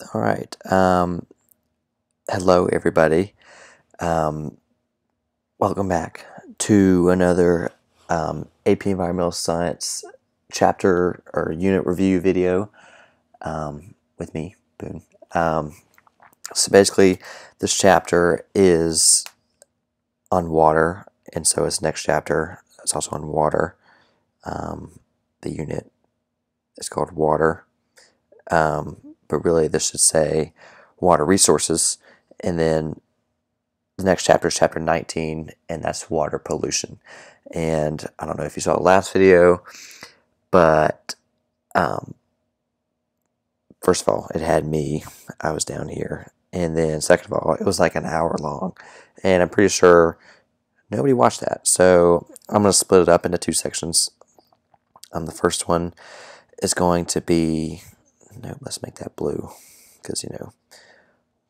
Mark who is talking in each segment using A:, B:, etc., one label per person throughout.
A: All right. Hello, everybody. Welcome back to another AP Environmental Science chapter or unit review video with me, Boone. So basically, this chapter is on water, and so its next chapter is also on water. The unit is called water, but really this should say water resources, and then the next chapter is chapter 19, and that's water pollution. And I don't know if you saw the last video, but first of all, it had me. I was down here. And then second of all, it was like an hour long. And I'm pretty sure nobody watched that. So I'm going to split it up into two sections. The first one is going to be, no, let's make that blue because,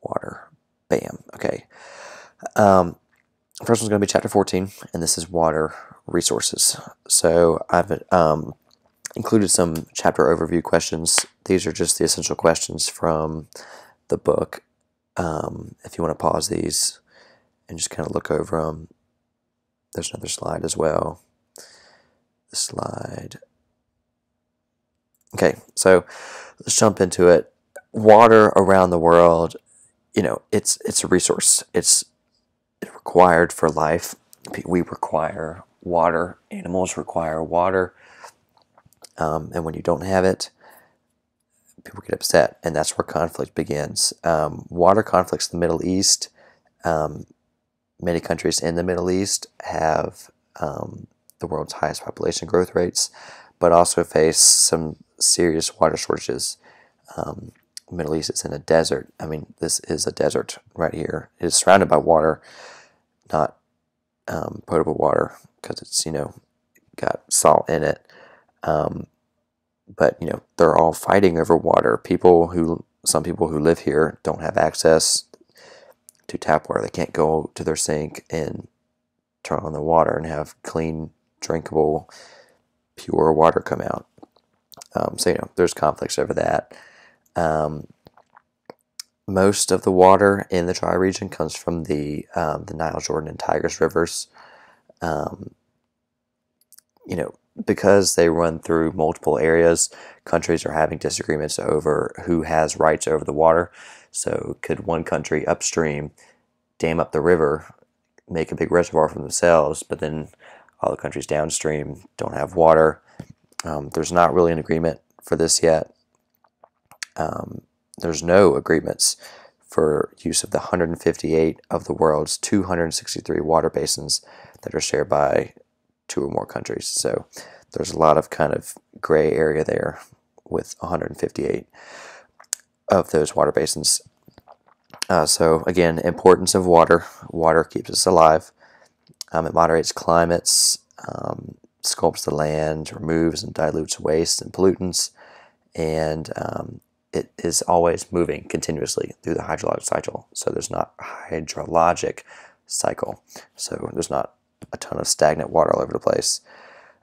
A: water. Bam. Okay. First one's going to be chapter 14, and this is water resources. So I've included some chapter overview questions. These are just the essential questions from the book. If you want to pause these and just kind of look over them, there's another slide as well. This slide. Okay, so let's jump into it. Water around the world, it's a resource. It's required for life. We require water. Animals require water. And when you don't have it, people get upset, and that's where conflict begins. Water conflicts in the Middle East. Many countries in the Middle East have the world's highest population growth rates, but also face some serious water shortages. The Middle East is in a desert. I mean, this is a desert right here. It is surrounded by water, not potable water, because it's, got salt in it. But, they're all fighting over water. Some people who live here don't have access to tap water. They can't go to their sink and turn on the water and have clean, drinkable, pure water come out. So, there's conflicts over that. Most of the water in the dry region comes from the Nile, Jordan, and Tigris rivers. Because they run through multiple areas, countries are having disagreements over who has rights over the water. So could one country upstream dam up the river, make a big reservoir for themselves, but then all the countries downstream don't have water? There's not really an agreement for this yet. There's no agreements for use of the 158 of the world's 263 water basins that are shared by 2 or more countries. So there's a lot of kind of gray area there with 158 of those water basins. So again, importance of water. Water keeps us alive. It moderates climates, sculpts the land, removes and dilutes waste and pollutants, and it is always moving continuously through the hydrologic cycle. So there's not a hydrologic cycle. So there's not a ton of stagnant water all over the place.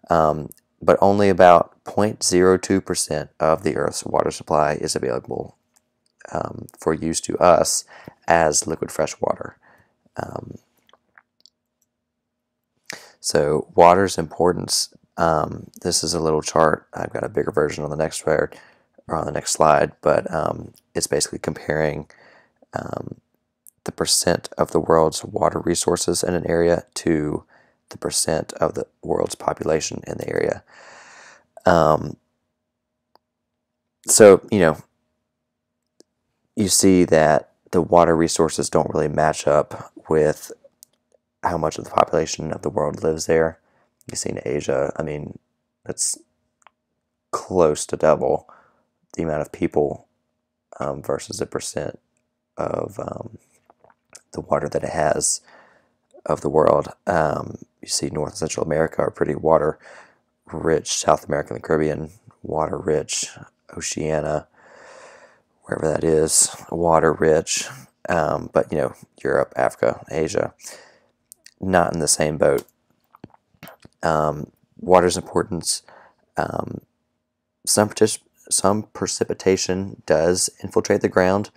A: But only about 0.02% of the Earth's water supply is available for use to us as liquid fresh water. So water's importance. This is a little chart. I've got a bigger version on the next slide, but it's basically comparing the percent of the world's water resources in an area to the percent of the world's population in the area. So, you see that the water resources don't really match up with how much of the population of the world lives there. You see in Asia, I mean, it's close to double the amount of people versus the percent of the water that it has of the world. You see North and Central America are pretty water rich. South America and the Caribbean, water rich. Oceania, wherever that is, water rich. But Europe, Africa, Asia, not in the same boat. Water's importance. Some some precipitation does infiltrate the ground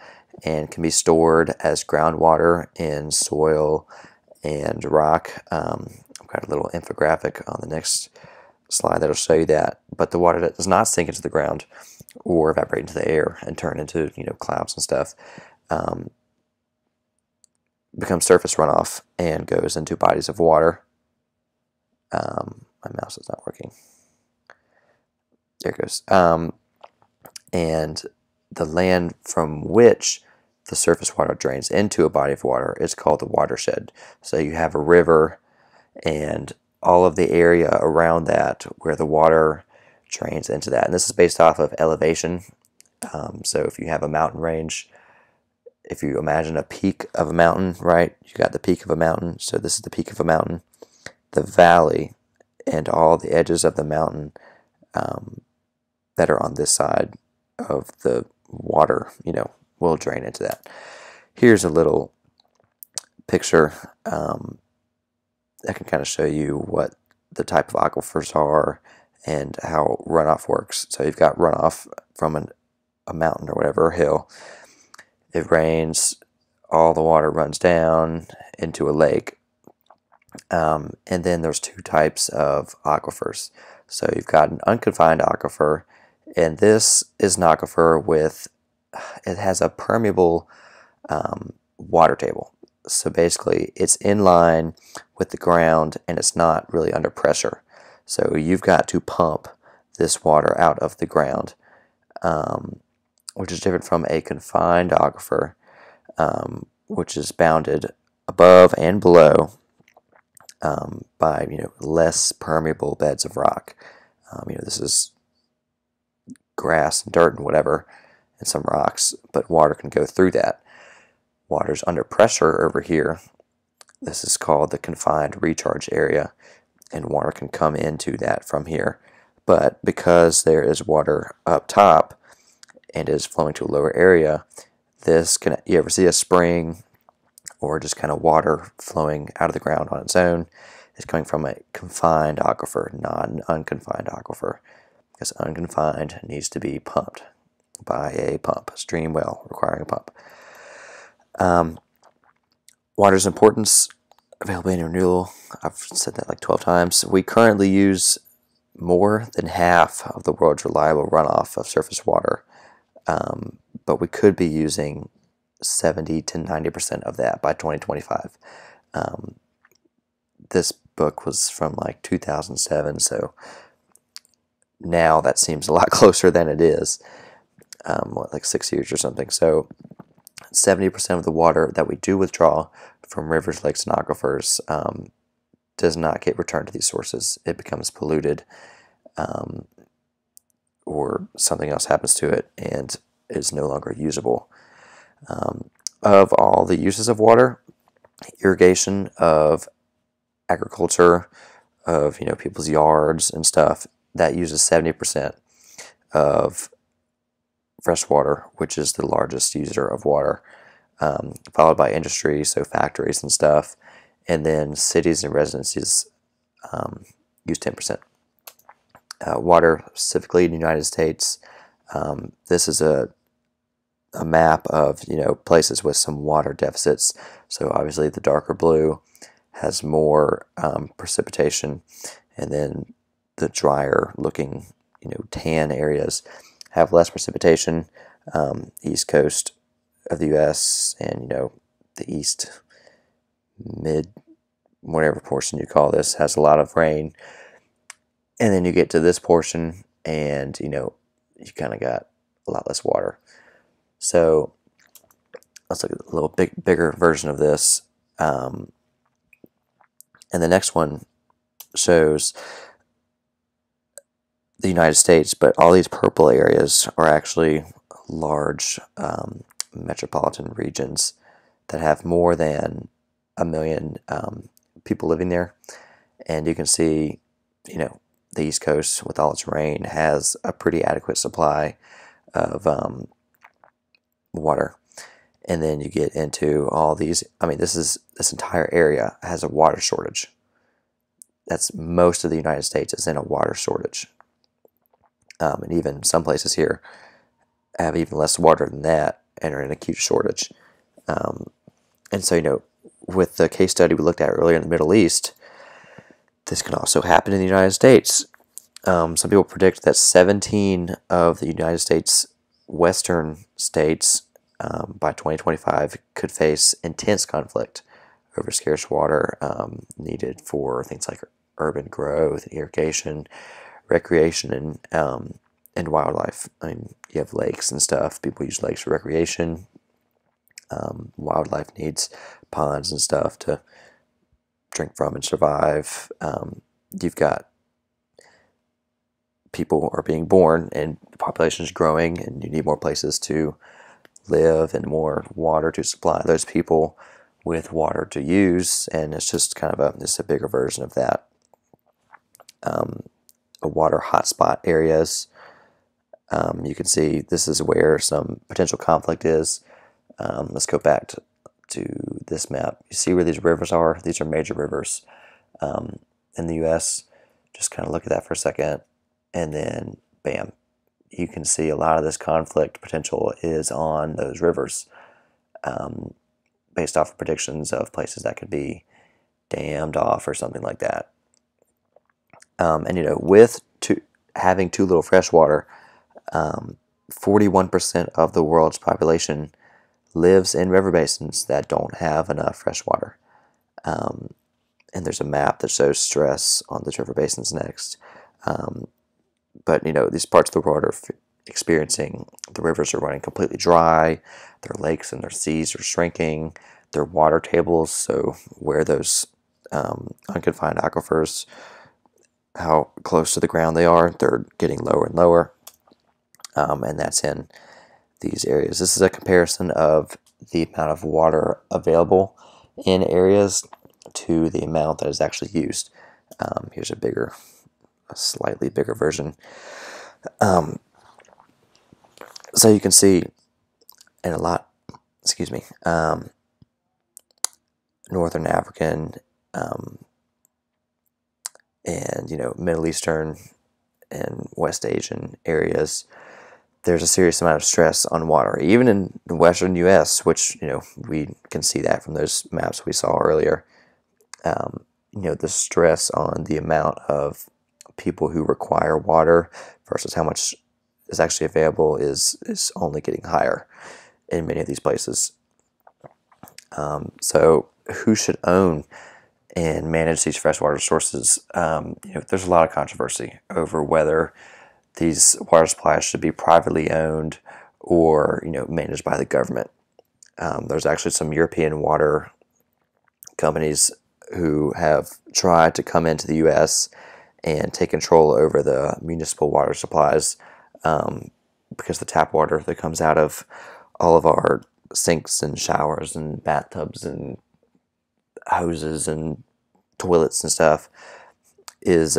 A: and can be stored as groundwater in soil and rock. I've got a little infographic on the next slide that'll show you that. But the water that does not sink into the ground or evaporate into the air and turn into clouds and stuff becomes surface runoff and goes into bodies of water. My mouse is not working. There it goes. And the land from which the surface water drains into a body of water is called the watershed. So you have a river and all of the area around that where the water drains into that. And this is based off of elevation. So if you have a mountain range, if you imagine a peak of a mountain, right? You got the peak of a mountain. So this is the peak of a mountain. The valley and all the edges of the mountain that are on this side of the water, will drain into that. Here's a little picture that can kind of show you what the type of aquifers are and how runoff works. So you've got runoff from a mountain or whatever, a hill. It rains, all the water runs down into a lake. And then there's two types of aquifers. So you've got an unconfined aquifer, and this is an aquifer it has a permeable water table. So basically it's in line with the ground and it's not really under pressure. So you've got to pump this water out of the ground, which is different from a confined aquifer, which is bounded above and below by less permeable beds of rock. This is grass and dirt and whatever, and some rocks, but water can go through that. Water's under pressure over here. This is called the confined recharge area, and water can come into that from here. But because there is water up top and is flowing to a lower area, you ever see a spring or just kind of water flowing out of the ground on its own? It's coming from a confined aquifer, not an unconfined aquifer, because unconfined needs to be pumped by a stream well requiring a pump. Water's importance, availability and renewal. I've said that like 12 times. We currently use more than half of the world's reliable runoff of surface water, but we could be using 70 to 90% of that by 2025. This book was from like 2007, so now that seems a lot closer than it is. Like 6 years or something. So 70% of the water that we do withdraw from rivers, lakes, and aquifers does not get returned to these sources. It becomes polluted, or something else happens to it and is no longer usable. Of all the uses of water, irrigation of agriculture, of people's yards and stuff, that uses 70% of fresh water, which is the largest user of water, followed by industry, so factories and stuff, and then cities and residences use 10%. Water, specifically in the United States, this is a map of places with some water deficits. So obviously the darker blue has more precipitation, and then the drier looking tan areas have less precipitation. East coast of the U.S. and the east mid whatever portion you call this has a lot of rain, and then you get to this portion and you kind of got a lot less water. So let's look at a little bigger version of this, and the next one shows the United States, but all these purple areas are actually large metropolitan regions that have more than 1 million people living there. And you can see, the East Coast, with all its rain, has a pretty adequate supply of water. And then you get into all these, this entire area has a water shortage. That's most of the United States is in a water shortage. and even some places here have even less water than that and are in acute shortage. And so, with the case study we looked at earlier in the Middle East, this can also happen in the United States. Some people predict that 17 of the United States western states by 2025 could face intense conflict over scarce water needed for things like urban growth, irrigation, recreation, and wildlife. I mean, you have lakes and stuff. People use lakes for recreation. Wildlife needs ponds and stuff to drink from and survive. You've got people are being born and the population is growing, and you need more places to live and more water to supply those people with water to use. And it's just kind of a bigger version of that. Water hotspot areas. You can see this is where some potential conflict is. Let's go back to this map. You see where these rivers are? These are major rivers in the U.S. Just kind of look at that for a second, and then bam, you can see a lot of this conflict potential is on those rivers, based off of predictions of places that could be dammed off or something like that. And with having too little fresh water, 41% of the world's population lives in river basins that don't have enough fresh water. And there's a map that shows stress on those river basins next. But these parts of the world are experiencing, the rivers are running completely dry, their lakes and their seas are shrinking, their water tables, so where those unconfined aquifers, how close to the ground they are, they're getting lower and lower. And that's in these areas. This is a comparison of the amount of water available in areas to the amount that is actually used. Here's a slightly bigger version. So you can see in Northern African and Middle Eastern and West Asian areas, there's a serious amount of stress on water. Even in the Western U.S., which we can see that from those maps we saw earlier. The stress on the amount of people who require water versus how much is actually available is only getting higher in many of these places. So who should own and manage these freshwater sources? There's a lot of controversy over whether these water supplies should be privately owned or managed by the government. There's actually some European water companies who have tried to come into the U.S. and take control over the municipal water supplies, because the tap water that comes out of all of our sinks and showers and bathtubs and hoses and toilets and stuff is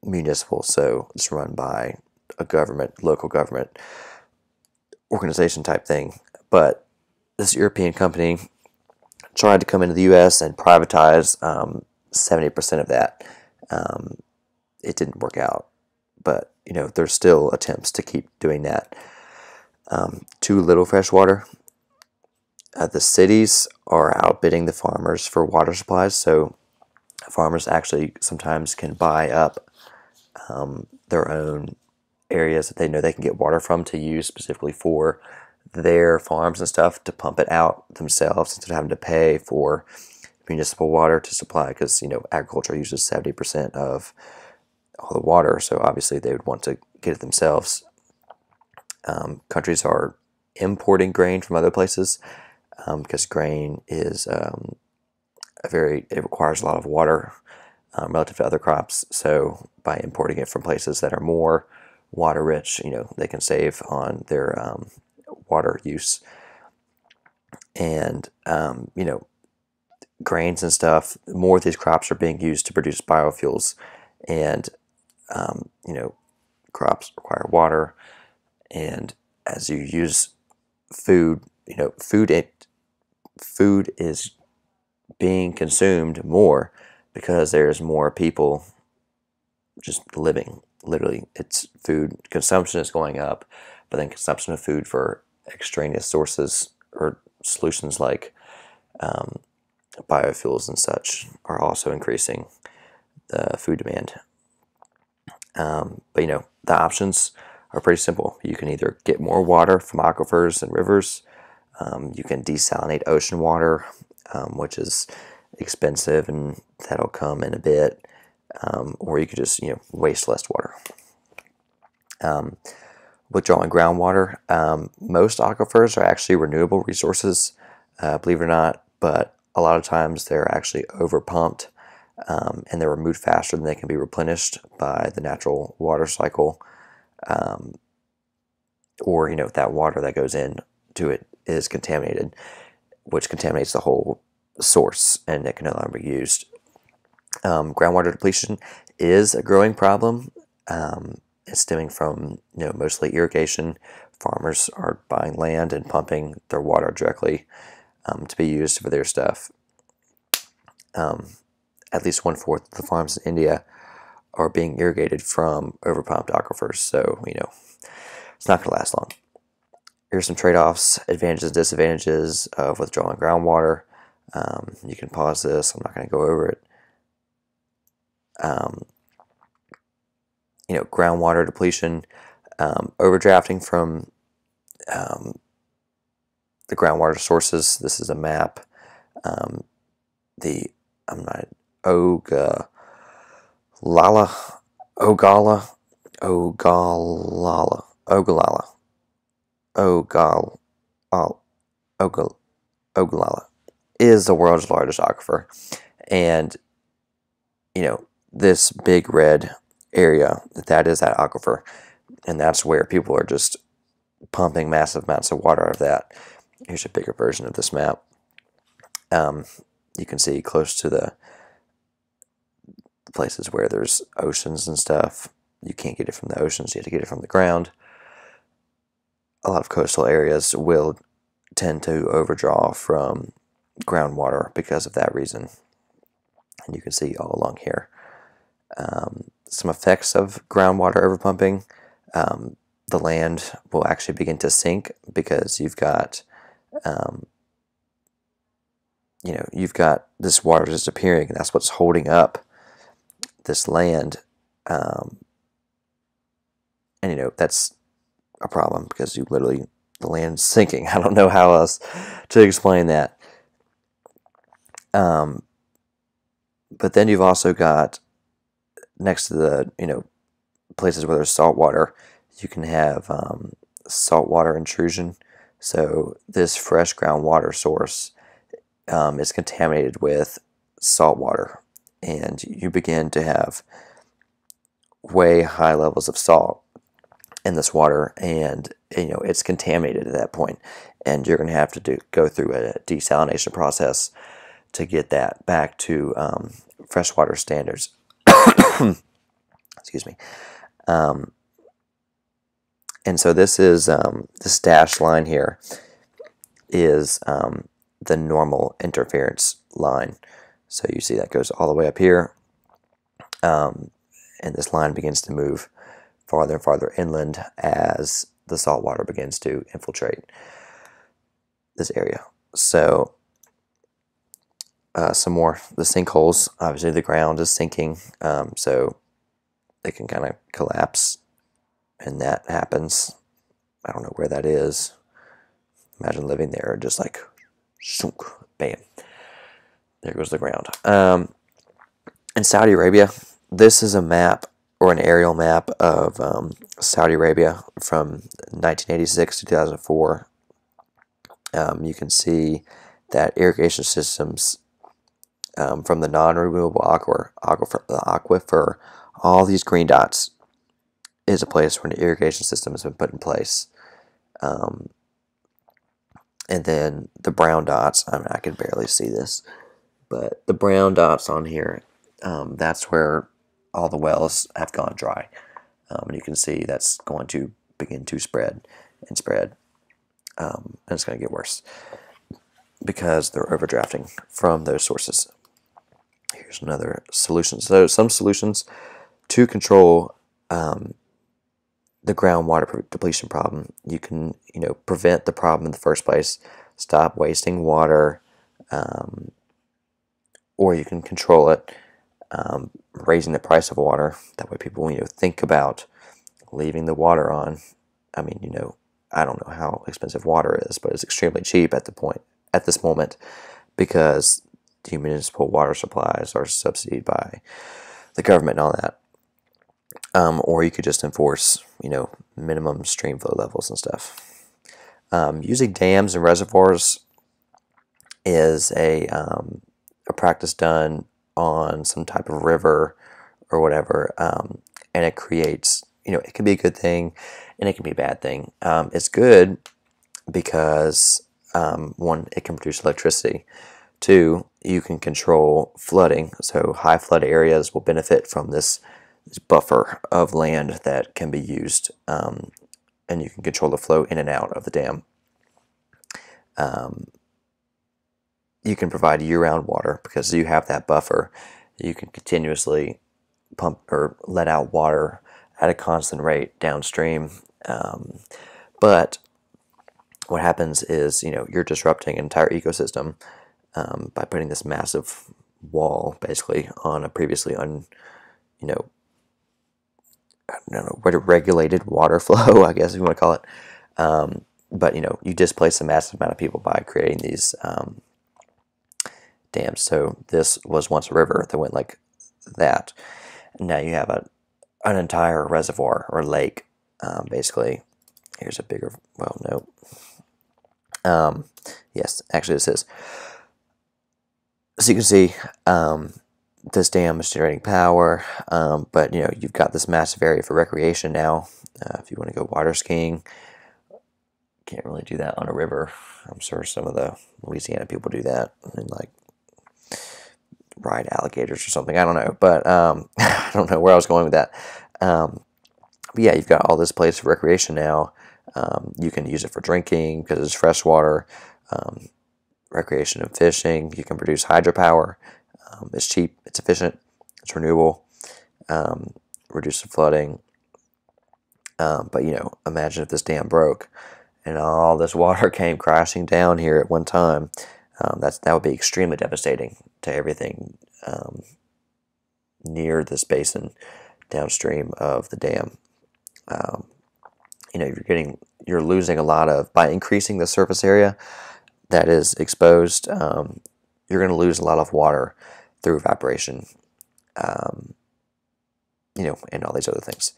A: municipal, so it's run by a local government organization type thing. But this European company tried to come into the U.S. and privatize 70% of that. It didn't work out, but there's still attempts to keep doing that. Too little fresh water. The cities are outbidding the farmers for water supplies, so farmers actually sometimes can buy up their own areas that they know they can get water from to use specifically for their farms and stuff, to pump it out themselves instead of having to pay for municipal water to supply, because agriculture uses 70% of all the water, so obviously they would want to get it themselves. Countries are importing grain from other places because grain is it requires a lot of water relative to other crops. So by importing it from places that are more water rich, they can save on their water use. And grains and stuff, more of these crops are being used to produce biofuels, and crops require water, and as you use food, food is being consumed more because there's more people just living literally, it's food consumption is going up, but then consumption of food for extraneous sources or solutions like biofuels and such are also increasing the food demand. But you know, the options are pretty simple. You can either get more water from aquifers and rivers. You can desalinate ocean water, which is expensive, and that'll come in a bit. Or you could just, you know, waste less water. Withdrawing groundwater. Most aquifers are actually renewable resources, believe it or not, but a lot of times they're actually overpumped, and they're removed faster than they can be replenished by the natural water cycle. Or, you know, that water that goes into it is contaminated, which contaminates the whole source, and it can no longer be used. Groundwater depletion is a growing problem. It's stemming from, you know, mostly irrigation. Farmers are buying land and pumping their water directly to be used for their stuff. At least 1/4 of the farms in India are being irrigated from overpumped aquifers, so, you know, it's not going to last long. Here's some trade-offs, advantages and disadvantages of withdrawing groundwater. You can pause this. I'm not going to go over it. You know, groundwater depletion, overdrafting from the groundwater sources. This is a map. Ogallala, is the world's largest aquifer, and you know, this big red area, that is that aquifer, and that's where people are just pumping massive amounts of water out of that. Here's a bigger version of this map. You can see close to the places where there's oceans and stuff, you can't get it from the oceans, you have to get it from the ground. A lot of coastal areas will tend to overdraw from groundwater because of that reason, and you can see all along here. Some effects of groundwater overpumping. The land will actually begin to sink because you've got you've got this water disappearing, and that's what's holding up this land. And you know, that's a problem because you literally, the land's sinking. I don't know how else to explain that. But then you've also got, next to the, you know, places where there's salt water, you can have saltwater intrusion. So this fresh groundwater source is contaminated with salt water, and you begin to have way high levels of salt in this water, and you know, it's contaminated at that point, and you're going to have to go through a desalination process to get that back to freshwater standards. Excuse me. And so this is this dashed line here is the normal interference line. So you see that goes all the way up here, and this line begins to move farther and farther inland as the salt water begins to infiltrate this area. So some more, the sinkholes, obviously the ground is sinking, so they can kind of collapse, and that happens. I don't know where that is. Imagine living there, just like shunk, bam, there goes the ground. In Saudi Arabia, this is a map, or an aerial map of Saudi Arabia from 1986 to 2004. You can see that irrigation systems from the non-renewable aquifer, all these green dots is a place where an irrigation system has been put in place. And then the brown dots, I mean, I can barely see this, but the brown dots on here, that's where all the wells have gone dry. And you can see that's going to begin to spread and spread. And it's going to get worse because they're overdrafting from those sources. Here's another solution. So some solutions to control the groundwater depletion problem. You can, prevent the problem in the first place, stop wasting water, or you can control it, raising the price of water. That way people, think about leaving the water on. I mean, I don't know how expensive water is, but it's extremely cheap at this moment, because the municipal water supplies are subsidized by the government and all that. Or you could just enforce, minimum stream flow levels and stuff. Using dams and reservoirs is a practice done on some type of river or whatever, and it creates, it can be a good thing and it can be a bad thing. It's good because, one, it can produce electricity. Two, you can control flooding, so high flood areas will benefit from this buffer of land that can be used, and you can control the flow in and out of the dam. You can provide year-round water because you have that buffer. You can continuously pump or let out water at a constant rate downstream. But what happens is, you're disrupting an entire ecosystem by putting this massive wall basically on a previously I don't know what, a regulated water flow, I guess if you want to call it. But you displace a massive amount of people by creating these dams. So this was once a river that went like that. Now you have an entire reservoir or lake, basically. Here's a bigger, well, no. Yes, actually this is. So you can see this dam is generating power, but you've got this massive area for recreation now. If you want to go water skiing, can't really do that on a river. I'm sure some of the Louisiana people do that, and like ride alligators or something. I don't know, but I don't know where I was going with that. But yeah, you've got all this place for recreation now. You can use it for drinking because it's fresh water. Recreation and fishing. You can produce hydropower. It's cheap. It's efficient. It's renewable. Reduce the flooding. But imagine if this dam broke and all this water came crashing down here at one time. That would be extremely devastating to everything near this basin downstream of the dam. You're losing a lot of, by increasing the surface area that is exposed, you're going to lose a lot of water through evaporation, and all these other things.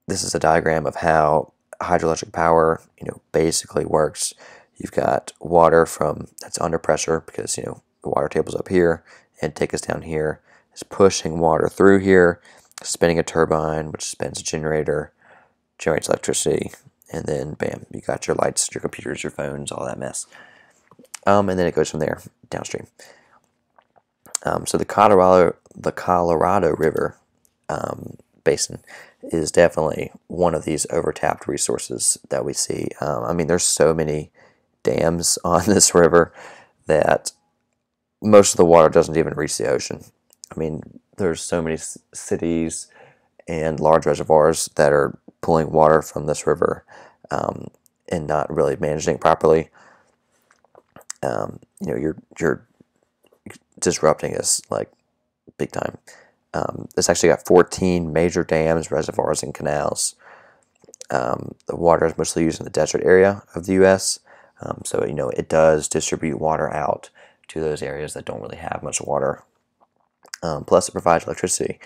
A: This is a diagram of how hydroelectric power, basically works. You've got water that's under pressure because, the water table's up here and take us down here. It's pushing water through here, spinning a turbine, which spins a generator, generates electricity, and then bam, you got your lights, your computers, your phones, all that mess. And then it goes from there downstream. So the Colorado River basin is definitely one of these overtapped resources that we see. There's so many dams on this river that most of the water doesn't even reach the ocean. There's so many cities and large reservoirs that are pulling water from this river and not really managing it properly. You're disrupting this like big time. It's actually got 14 major dams, reservoirs, and canals. The water is mostly used in the desert area of the U.S., so it does distribute water out to those areas that don't really have much water. Plus, it provides electricity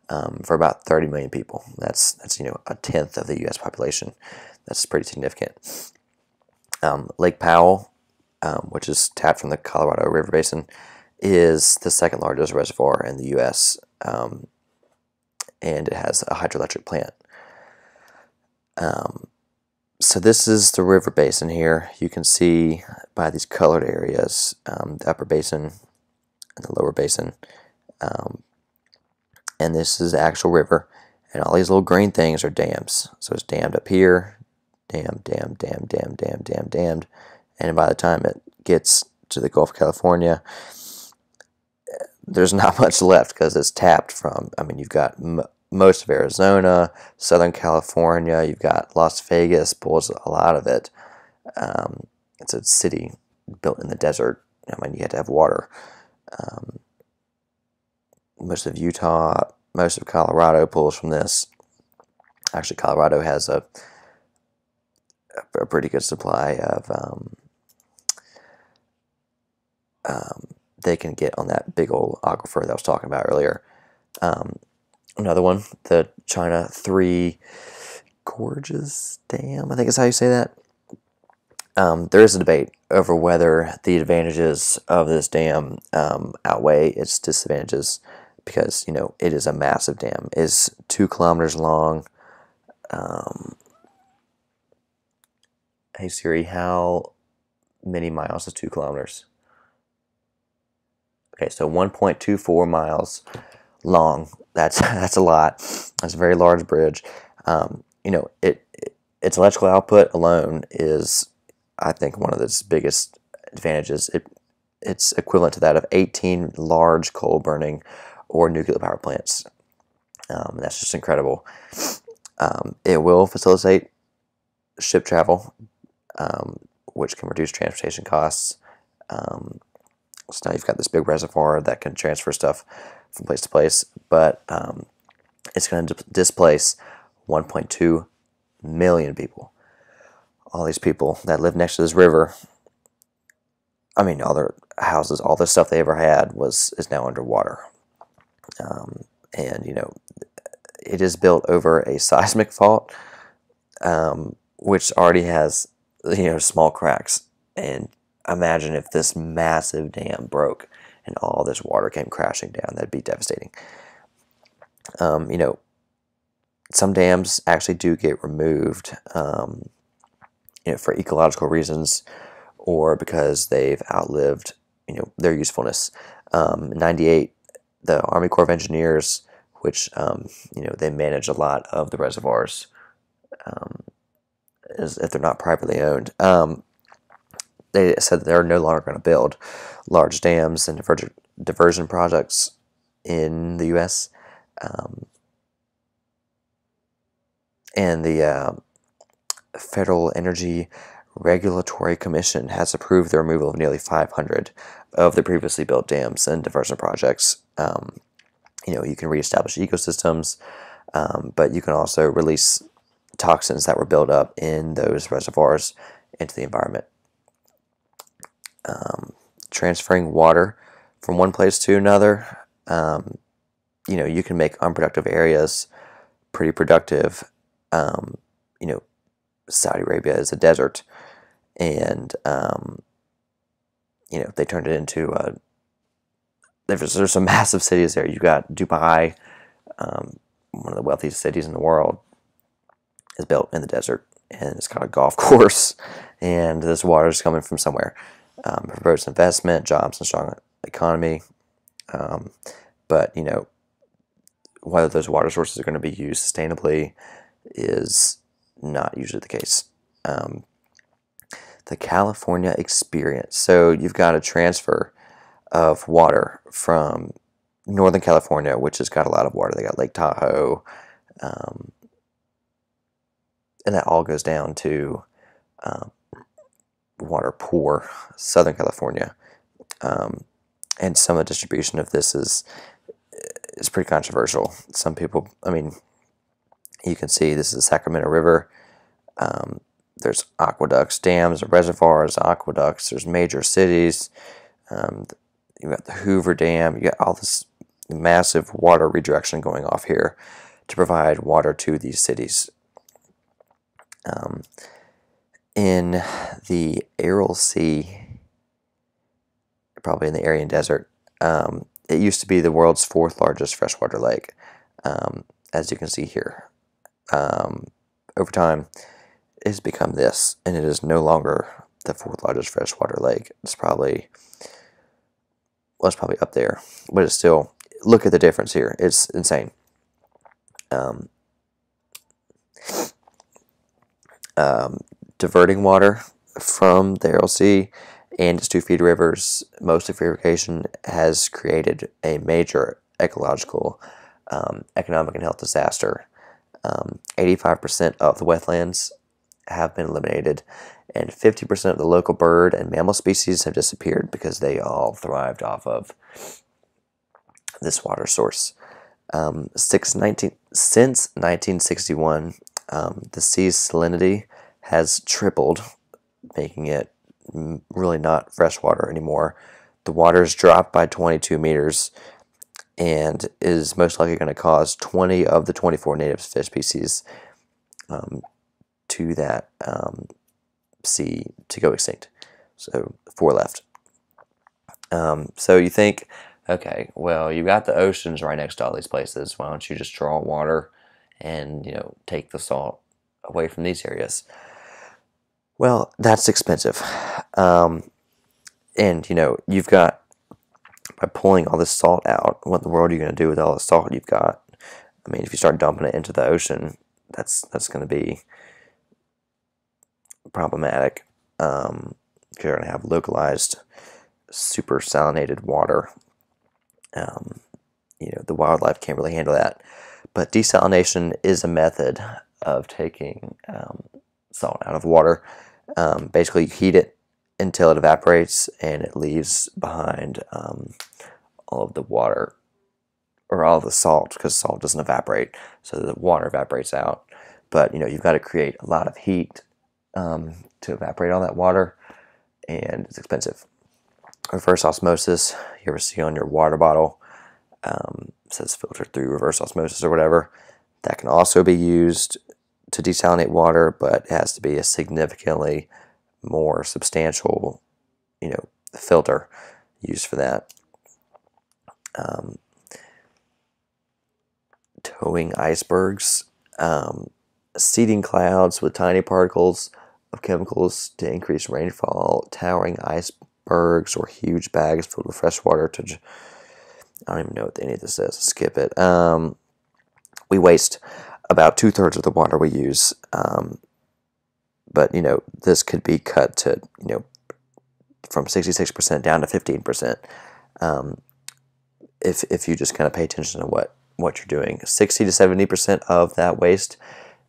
A: for about 30 million people. That's a tenth of the U.S. population. That's pretty significant. Lake Powell, which is tapped from the Colorado River Basin, is the second largest reservoir in the U.S., and it has a hydroelectric plant. So this is the river basin here. You can see by these colored areas, the upper basin and the lower basin. And this is the actual river. And all these little green things are dams. So it's dammed up here, dammed. And by the time it gets to the Gulf of California, there's not much left because it's tapped from, I mean, you've got most of Arizona, Southern California, you've got Las Vegas pulls a lot of it. It's a city built in the desert. I mean, you had to have water. Most of Utah, most of Colorado pulls from this. Actually, Colorado has a pretty good supply of, they can get on that big old aquifer that I was talking about earlier. Another one, the China Three Gorges Dam, I think is how you say that. There is a debate over whether the advantages of this dam outweigh its disadvantages, because, you know, it is a massive dam. It's 2 kilometers long. Hey Siri, how many miles is 2 kilometers? Okay, so 1.24 miles long. That's a lot. That's a very large bridge. You know, its electrical output alone is, I think, one of its biggest advantages. It's equivalent to that of 18 large coal burning or nuclear power plants. That's just incredible. It will facilitate ship travel, which can reduce transportation costs. So now you've got this big reservoir that can transfer stuff from place to place, but it's going to displace 1.2 million people. All these people that live next to this river, I mean, all their houses, all the stuff they ever had is now underwater. And, you know, it is built over a seismic fault, which already has, you know, small cracks. And imagine if this massive dam broke and all this water came crashing down. That'd be devastating. You know, some dams actually do get removed, you know, for ecological reasons or because they've outlived, you know, their usefulness. In '98, the Army Corps of Engineers, which, you know, they manage a lot of the reservoirs, if they're not privately owned, they said that they're no longer going to build large dams and diversion projects in the U.S. And the Federal Energy Regulatory Commission has approved the removal of nearly 500 of the previously built dams and diversion projects. You know, you can reestablish ecosystems, but you can also release toxins that were built up in those reservoirs into the environment. Transferring water from one place to another, you know, you can make unproductive areas pretty productive. You know, Saudi Arabia is a desert, and you know, they turned it into there's some massive cities there. You got Dubai, one of the wealthiest cities in the world, is built in the desert, and it's got a golf course, and this water is coming from somewhere. Promotes investment, jobs, and strong economy. But, you know, whether those water sources are going to be used sustainably is not usually the case. The California experience. So you've got a transfer of water from Northern California, which has got a lot of water. They got Lake Tahoe, and that all goes down to water poor Southern California. And some of the distribution of this is pretty controversial. Some people, I mean, you can see this is the Sacramento River. There's aqueducts, dams, reservoirs, aqueducts. There's major cities. You got the Hoover Dam. You got all this massive water redirection going off here to provide water to these cities. In the Aral Sea, probably in the Aryan Desert, it used to be the world's 4th largest freshwater lake, as you can see here. Over time, it has become this, and it is no longer the 4th largest freshwater lake. It's probably up there, but it's still, look at the difference here. It's insane. Diverting water from the Aral Sea and its two feeder rivers, most of irrigation has created a major ecological, economic, and health disaster. 85% of the wetlands have been eliminated, and 50% of the local bird and mammal species have disappeared because they all thrived off of this water source. Since 1961, the sea's salinity has tripled, making it really not fresh water anymore. The water has dropped by 22 meters and is most likely going to cause 20 of the 24 native fish species to that sea to go extinct. So 4 left. So you think, okay, well, you got the oceans right next to all these places. Why don't you just draw water and, take the salt away from these areas? Well, that's expensive. And, you've got, by pulling all this salt out, what in the world are you going to do with all the salt you've got? I mean, if you start dumping it into the ocean, that's going to be problematic. You're going to have localized, super salinated water. The wildlife can't really handle that. But desalination is a method of taking salt out of water. Basically, you heat it until it evaporates, and it leaves behind all of the water, or all of the salt, because salt doesn't evaporate, so the water evaporates out. But you've got to create a lot of heat to evaporate all that water, and it's expensive. Reverse osmosis, you ever see on your water bottle, says filtered through reverse osmosis or whatever. That can also be used to desalinate water, but it has to be a significantly more substantial, filter used for that. Towing icebergs, seeding clouds with tiny particles of chemicals to increase rainfall, towering icebergs or huge bags filled with fresh water to... I don't even know what any of this is. Skip it. We waste about 2/3 of the water we use. But, this could be cut to, from 66% down to 15%. If you just kind of pay attention to what you're doing. 60 to 70% of that waste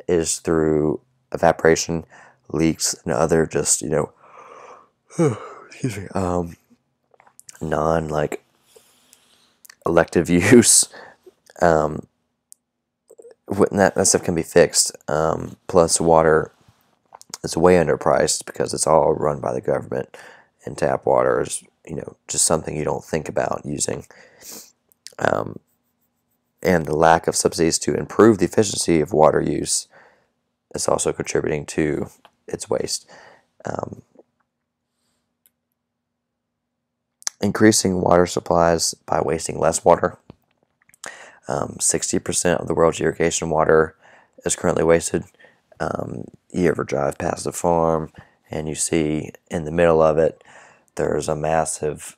A: is through evaporation, leaks, and other just, excuse me, non, elective use. That stuff can be fixed. Plus, water is way underpriced because it's all run by the government, and tap water is, just something you don't think about using. And the lack of subsidies to improve the efficiency of water use is also contributing to its waste. Increasing water supplies by wasting less water. 60% of the world's irrigation water is currently wasted. You ever drive past a farm and you see in the middle of it there's a massive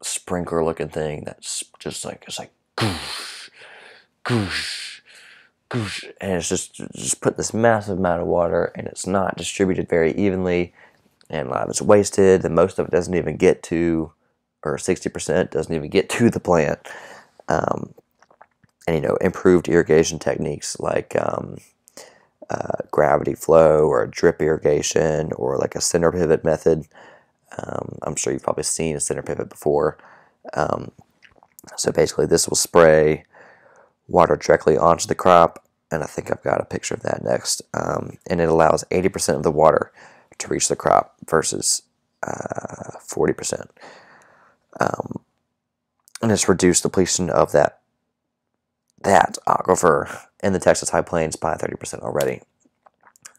A: sprinkler looking thing that's just it's goosh, goosh, goosh, and it's just put this massive amount of water, and it's not distributed very evenly, and a lot of it's wasted, and most of it doesn't even get to, or 60% doesn't even get to the plant. And improved irrigation techniques like gravity flow or drip irrigation or a center pivot method. I'm sure you've probably seen a center pivot before. So basically this will spray water directly onto the crop, and I think I've got a picture of that next. And it allows 80% of the water to reach the crop versus 40%. And it's reduced depletion of that aquifer in the Texas High Plains by 30% already.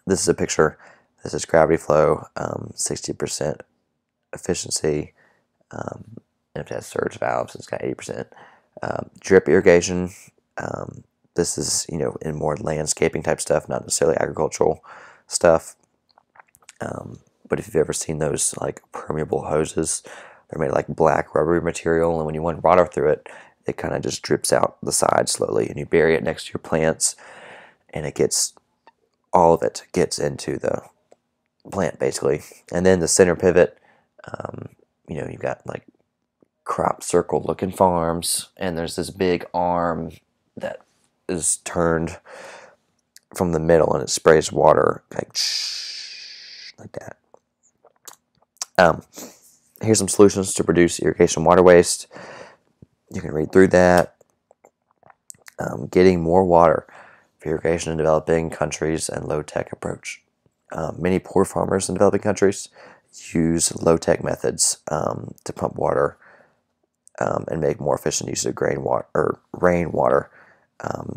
A: This is a picture. This is gravity flow, 60% efficiency. And if it has surge valves, it's got 80%. Drip irrigation. This is, in more landscaping type stuff, not necessarily agricultural stuff. But if you've ever seen those permeable hoses, they're made of black rubbery material, and when you want water through it, it kind of just drips out the side slowly, and you bury it next to your plants, and all of it gets into plant, basically. And then the center pivot, you've got like crop circle looking farms, and there's this big arm that is turned from the middle, and it sprays water like that. Here's some solutions to reduce irrigation water waste. You can read through that. Getting more water for irrigation in developing countries and low-tech approach. Many poor farmers in developing countries use low-tech methods to pump water and make more efficient use of rainwater.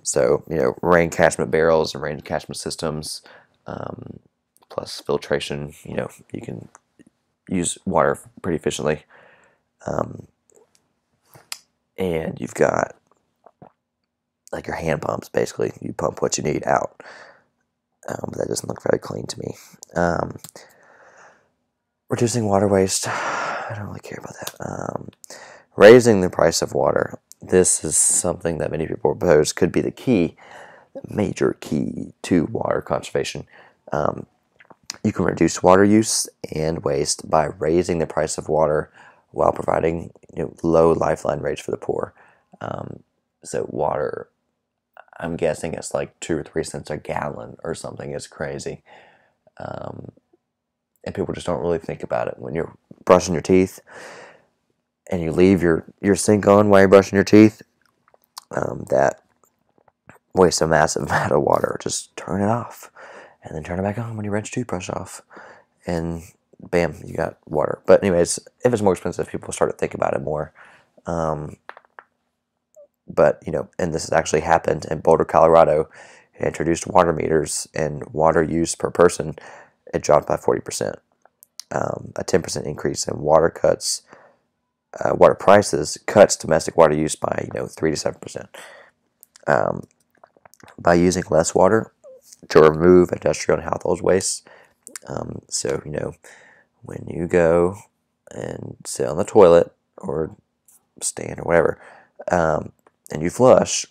A: So, rain catchment barrels and rain catchment systems, plus filtration. You can use water pretty efficiently. And you've got like your hand pumps, basically. You pump what you need out. But that doesn't look very clean to me. Reducing water waste. I don't really care about that. Raising the price of water. This is something that many people propose could be the major key to water conservation. You can reduce water use and waste by raising the price of water while providing low lifeline rates for the poor. So water, I'm guessing it's like 2 or 3 cents a gallon or something. It's crazy. And people just don't really think about it. When you're brushing your teeth and you leave your sink on while you're brushing your teeth, that wastes a massive amount of water. Just turn it off and then turn it back on when you rinse your toothbrush off. And bam, you got water. But anyways, if it's more expensive, people start to think about it more. But, and this has actually happened in Boulder, Colorado. It introduced water meters, and water use per person, it dropped by 40%. A 10% increase in water prices cuts domestic water use by, 3 to 7%. By using less water to remove industrial and household waste. So, when you go and sit on the toilet or stand or whatever, and you flush,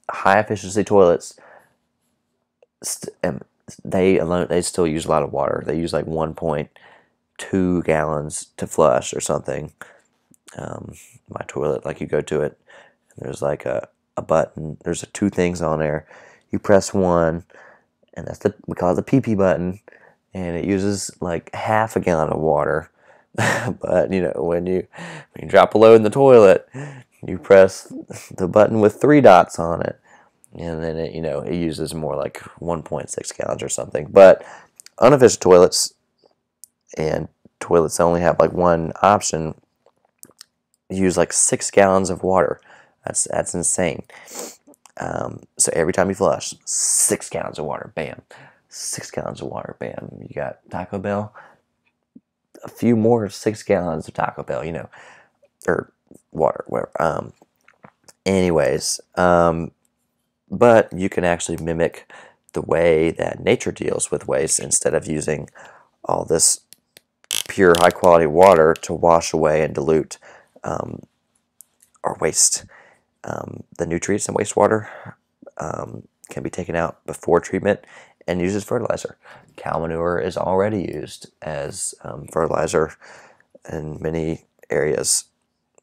A: high efficiency toilets, they still use a lot of water. They use like 1.2 gallons to flush or something. My toilet, like you go to it, and there's like a button. There's 2 things on there. You press one, and we call it the pee-pee button, and it uses like half a gallon of water. But when you drop a load in the toilet, you press the button with 3 dots on it, and then it uses more like 1.6 gallons or something. But unefficient toilets and toilets that only have like one option use like 6 gallons of water. That's insane. So every time you flush, 6 gallons of water, bam. 6 gallons of water, bam. You got Taco Bell, a few more 6 gallons of Taco Bell, or water, whatever. Anyways, but you can actually mimic the way that nature deals with waste instead of using all this pure, high-quality water to wash away and dilute or waste. The nutrients in wastewater can be taken out before treatment and used as fertilizer. Cow manure is already used as fertilizer in many areas.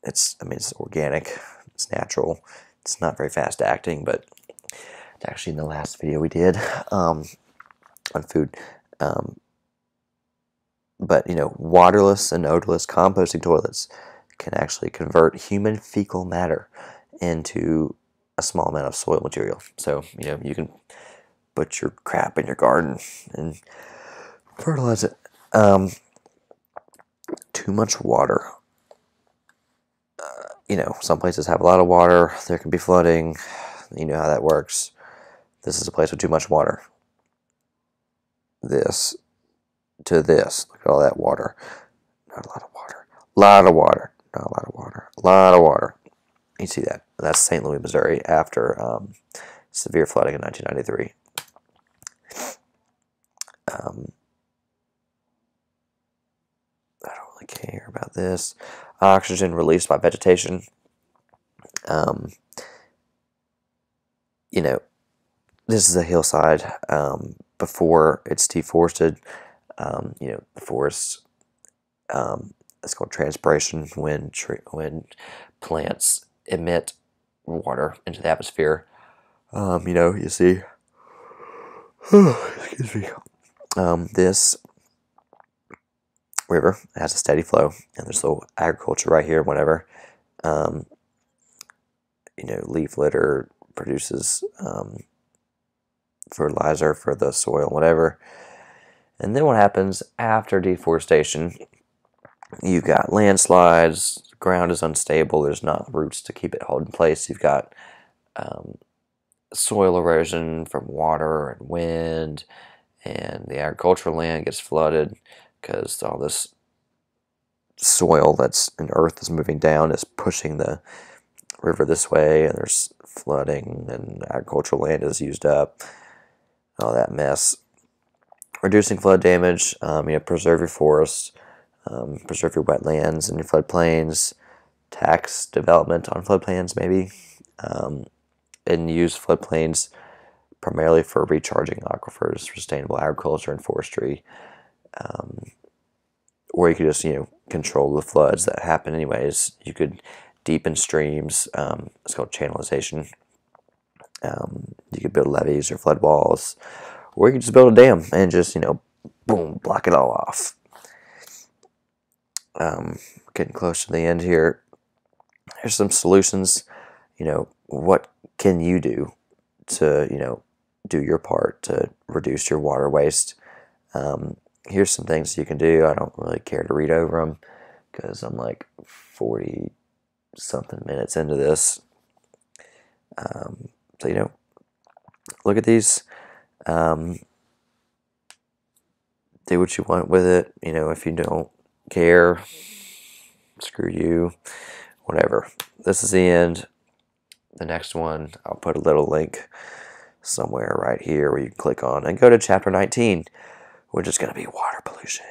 A: It's organic, it's natural, it's not very fast acting, but it's actually in the last video we did on food. But waterless and odorless composting toilets can actually convert human fecal matter into a small amount of soil material. So you can put your crap in your garden and fertilize it. Too much water. Some places have a lot of water. There can be flooding. You know how that works. This is a place with too much water. This to this. Look at all that water. Not a lot of water. Lot of water. Not a lot of water. A lot of water. You see that? That's St. Louis, Missouri, after severe flooding in 1993. I don't really care about this. Oxygen released by vegetation. This is a hillside before it's deforested. The forests. It's called transpiration when plants emit water into the atmosphere. You see, excuse me. This river has a steady flow, and there's a little agriculture right here. Whatever, leaf litter produces fertilizer for the soil, whatever. And then what happens after deforestation? You've got landslides, the ground is unstable, there's not roots to keep it held in place. You've got soil erosion from water and wind, and the agricultural land gets flooded because all this soil that's in earth is moving down, is pushing the river this way, and there's flooding, and agricultural land is used up, all that mess. Reducing flood damage, preserve your forests, preserve your wetlands and your floodplains, tax development on floodplains maybe, and use floodplains primarily for recharging aquifers, sustainable agriculture and forestry, or you could just control the floods that happen anyways. You could deepen streams. It's called channelization. You could build levees or flood walls, or you could just build a dam and just boom, block it all off. Getting close to the end here. Here's some solutions. What can you do to do your part to reduce your water waste? Here's some things you can do. I don't really care to read over them because I'm like 40 something minutes into this. So look at these. Do what you want with it. If you don't care, screw you, whatever. This is the end. The next one, I'll put a little link somewhere right here where you can click on and go to chapter 19, which is going to be water pollution.